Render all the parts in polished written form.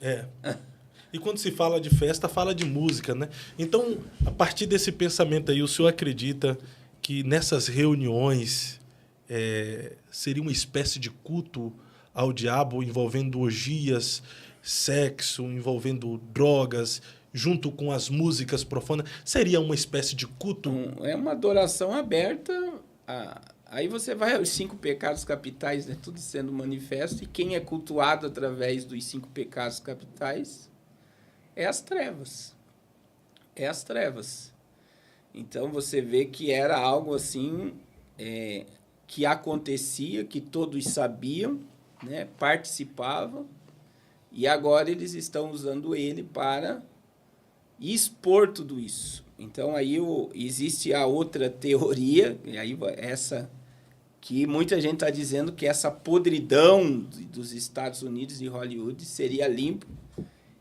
É. E quando se fala de festa, fala de música, né? Então, a partir desse pensamento aí, o senhor acredita que nessas reuniões seria uma espécie de culto ao diabo envolvendo orgias, sexo, envolvendo drogas, junto com as músicas profanas? Seria uma espécie de culto? É uma adoração aberta. Aí você vai aos 5 pecados capitais, né? Tudo sendo manifesto, e quem é cultuado através dos 5 pecados capitais é as trevas. É as trevas. Então, você vê que era algo assim que acontecia, que todos sabiam, né? Participavam, e agora eles estão usando ele para expor tudo isso. Então, aí existe a outra teoria, e aí essa que muita gente está dizendo que essa podridão dos Estados Unidos e Hollywood seria limpa,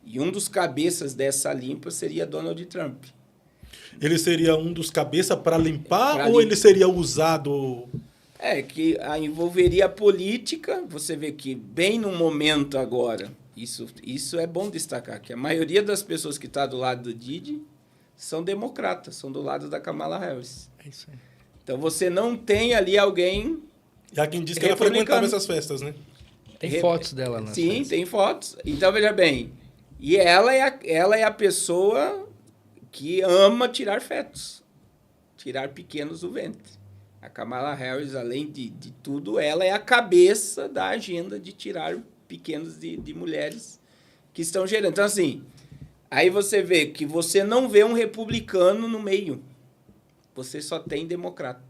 e um dos cabeças dessa limpa seria Donald Trump. Ele seria um dos cabeças para limpar ou ele seria usado? Que envolveria a política. Você vê que bem no momento agora, isso é bom destacar, que a maioria das pessoas que está do lado do Didi são democratas, são do lado da Kamala Harris. É isso aí. Então, você não tem ali alguém... E há quem diz que ela frequentava essas festas, né? Tem fotos dela nas Sim, festas. tem fotos. Então, veja bem, e ela é a pessoa que ama tirar fetos, tirar pequenos do ventre. A Kamala Harris, além de tudo, ela é a cabeça da agenda de tirar pequenos de mulheres que estão gerando. Então, assim, aí você vê que você não vê um republicano no meio. Você só tem democrata.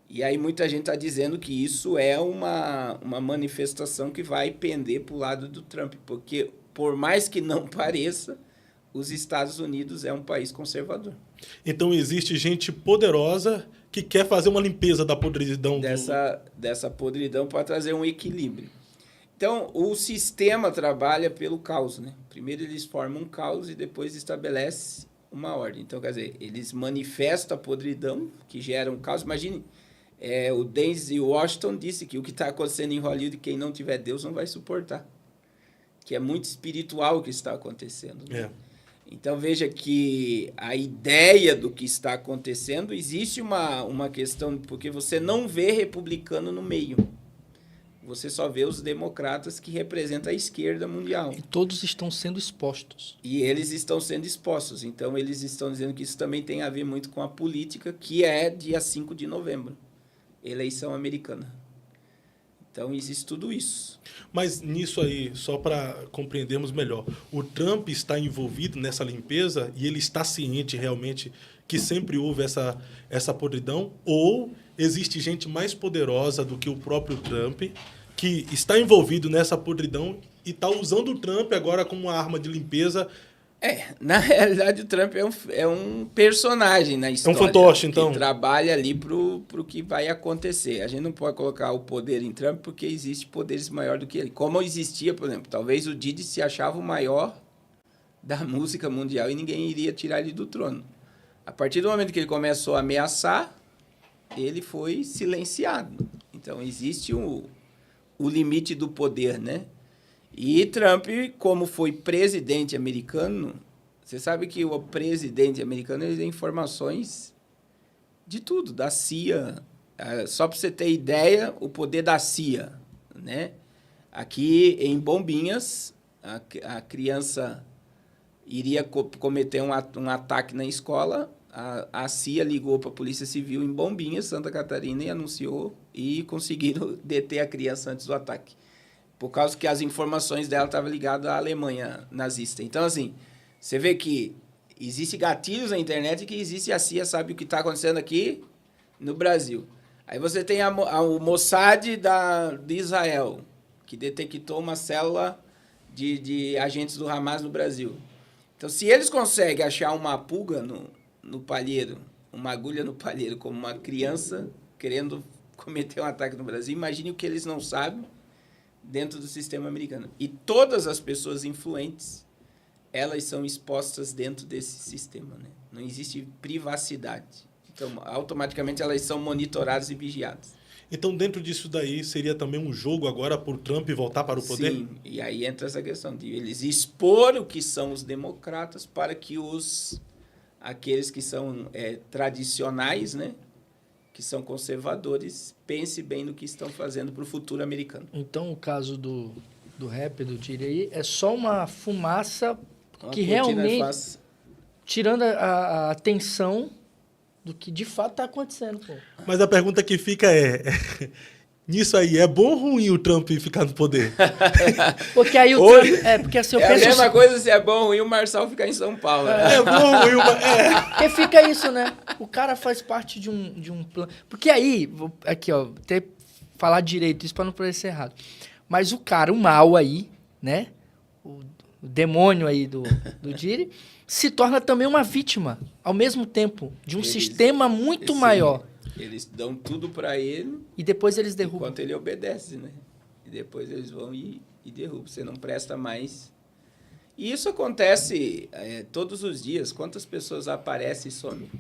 E aí muita gente está dizendo que isso é uma manifestação que vai pender para o lado do Trump, porque, por mais que não pareça, os Estados Unidos é um país conservador. Então, existe gente poderosa que quer fazer uma limpeza da podridão. Dessa podridão para trazer um equilíbrio. Então, o sistema trabalha pelo caos, né? Primeiro eles formam um caos e depois estabelece uma ordem. Então, quer dizer, eles manifestam a podridão, que gera um caos. Imagine, o Denzel Washington disse que o que está acontecendo em Hollywood, quem não tiver Deus não vai suportar. Que é muito espiritual o que está acontecendo. Né? Então, veja que a ideia do que está acontecendo, existe uma questão, porque você não vê republicano no meio. Você só vê os democratas que representam a esquerda mundial. E todos estão sendo expostos. E eles estão sendo expostos. Então, eles estão dizendo que isso também tem a ver muito com a política, que é dia 5 de novembro. Eleição americana. Então, existe tudo isso. Mas nisso aí, só para compreendermos melhor, o Trump está envolvido nessa limpeza e ele está ciente realmente que sempre houve essa podridão? Ou existe gente mais poderosa do que o próprio Trump que está envolvido nessa podridão e está usando o Trump agora como uma arma de limpeza? Na realidade, o Trump é um personagem na história. É um fantoche, então. Que trabalha ali pro que vai acontecer. A gente não pode colocar o poder em Trump porque existe poderes maiores do que ele. Como existia, por exemplo, talvez o Didi se achava o maior da música mundial e ninguém iria tirar ele do trono. A partir do momento que ele começou a ameaçar, ele foi silenciado. Então, existe o limite do poder, né? E Trump, como foi presidente americano, você sabe que o presidente americano ele tem informações de tudo, da CIA. Só para você ter ideia, o poder da CIA, né? Aqui em Bombinhas, a criança iria cometer um ataque na escola, a CIA ligou para a Polícia Civil em Bombinhas, Santa Catarina, e anunciou e conseguiram deter a criança antes do ataque. Por causa que as informações dela estavam ligadas à Alemanha nazista. Então, assim, você vê que existe gatilhos na internet e que existe a CIA, sabe o que está acontecendo aqui no Brasil. Aí você tem o Mossad de Israel, que detectou uma célula de agentes do Hamas no Brasil. Então, se eles conseguem achar uma pulga no palheiro, uma agulha no palheiro, como uma criança querendo cometer um ataque no Brasil, imagine o que eles não sabem dentro do sistema americano. E todas as pessoas influentes, elas são expostas dentro desse sistema, né? Não existe privacidade. Então, automaticamente, elas são monitoradas e vigiadas. Então, dentro disso daí, seria também um jogo agora por Trump voltar para o poder? Sim, e aí entra essa questão de eles expor o que são os democratas para que aqueles que são tradicionais, né, que são conservadores, pensem bem no que estão fazendo para o futuro americano. Então, o caso do rap, do Diddy aí, é só uma fumaça Uma que cortina realmente, tirando a atenção do que de fato está acontecendo, pô. Mas a pergunta que fica nisso aí, é bom ou ruim o Trump ficar no poder? Porque aí o Hoje, Trump... porque assim, eu é a penso... mesma coisa se é bom ou ruim o Marçal ficar em São Paulo. Né? É bom ou ruim? Porque fica isso, né? O cara faz parte de um plano... Porque aí, aqui, ó, até falar direito isso para não parecer errado. Mas o cara, o mal aí, né? O demônio aí do Diddy, se torna também uma vítima, ao mesmo tempo, de um sistema muito maior. Eles dão tudo para ele. E depois eles derrubam. Enquanto ele obedece, né? E depois eles vão e derrubam. Você não presta mais. E isso acontece todos os dias. Quantas pessoas aparecem e somem?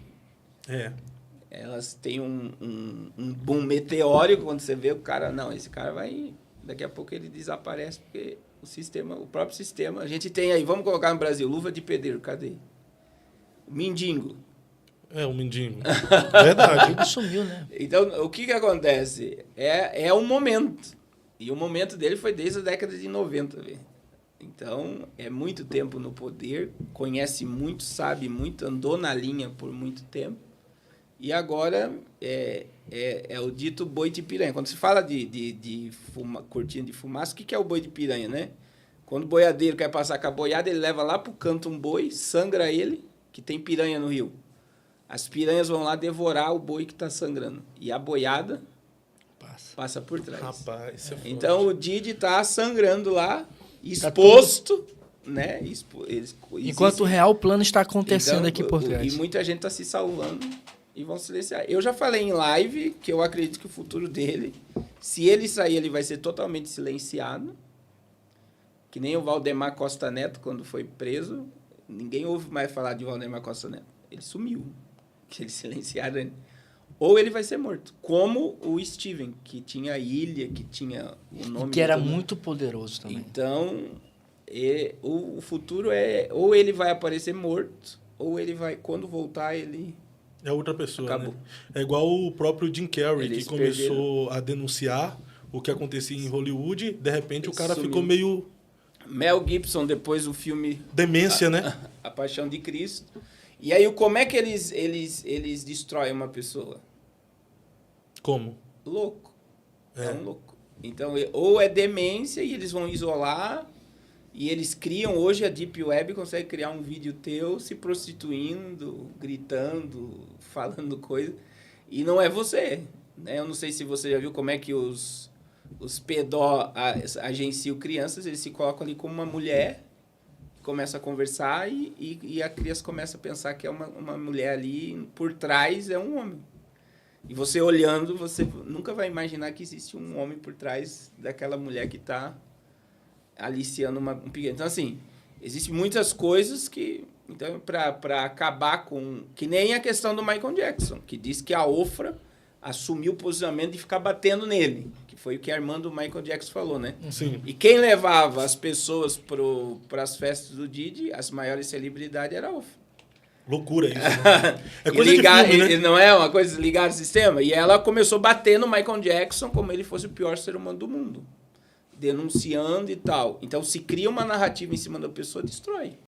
Elas têm um boom meteórico quando você vê o cara. Não, esse cara vai... Daqui a pouco ele desaparece porque o próprio sistema... A gente tem aí, vamos colocar no Brasil, luva de pedreiro, cadê? O mendigo. O mendigo. Verdade. Ele sumiu, né? Então, o que acontece? É um momento. E o momento dele foi desde a década de 90. Véio. Então, é muito tempo no poder, conhece muito, sabe muito, andou na linha por muito tempo. E agora é o dito boi de piranha. Quando se fala de cortina de fumaça, o que é o boi de piranha, né? Quando o boiadeiro quer passar com a boiada, ele leva lá pro canto um boi, sangra ele, que tem piranha no rio. As piranhas vão lá devorar o boi que está sangrando. E a boiada passa por trás. Rapaz, isso é forte. Então, o Diddy está sangrando lá, exposto, né? Enquanto o real plano está acontecendo aqui por trás. E muita gente está se salvando e vão silenciar. Eu já falei em live que eu acredito que o futuro dele, se ele sair, ele vai ser totalmente silenciado. Que nem o Valdemar Costa Neto, quando foi preso. Ninguém ouve mais falar de Valdemar Costa Neto. Ele sumiu. Que eles silenciaram ele. Ou ele vai ser morto. Como o Steven, que tinha a ilha, que tinha o nome... Que era muito poderoso também. Então, o futuro é... Ou ele vai aparecer morto, ou ele vai... Quando voltar, ele... É outra pessoa, acabou. Né? É igual o próprio Jim Carrey, Eles que começou a denunciar o que acontecia em Hollywood. De repente, o cara ficou meio... Mel Gibson, depois o filme... Demência, né? A Paixão de Cristo. E aí, como é que eles destroem uma pessoa? Como? Louco. É um louco. Então, ou é demência e eles vão isolar, e eles criam, hoje a Deep Web consegue criar um vídeo teu se prostituindo, gritando, falando coisa, e não é você. Né? Eu não sei se você já viu como é que os pedó agenciam crianças, eles se colocam ali como uma mulher, começa a conversar e a criança começa a pensar que é uma mulher ali, por trás é um homem. E você olhando, você nunca vai imaginar que existe um homem por trás daquela mulher que está aliciando um pequeno. Então, assim, existem muitas coisas que... Então, para acabar com... Que nem a questão do Michael Jackson, que diz que a Ofra assumiu o posicionamento de ficar batendo nele, que foi o que a irmã do Michael Jackson falou, né? Sim. E quem levava as pessoas para as festas do Diddy, as maiores celebridades, era a Ofra. Loucura isso, né? É coisa ligar, de filme, né? Não é uma coisa ligar o sistema? E ela começou a bater no Michael Jackson como ele fosse o pior ser humano do mundo. Denunciando e tal. Então, se cria uma narrativa em cima da pessoa, destrói.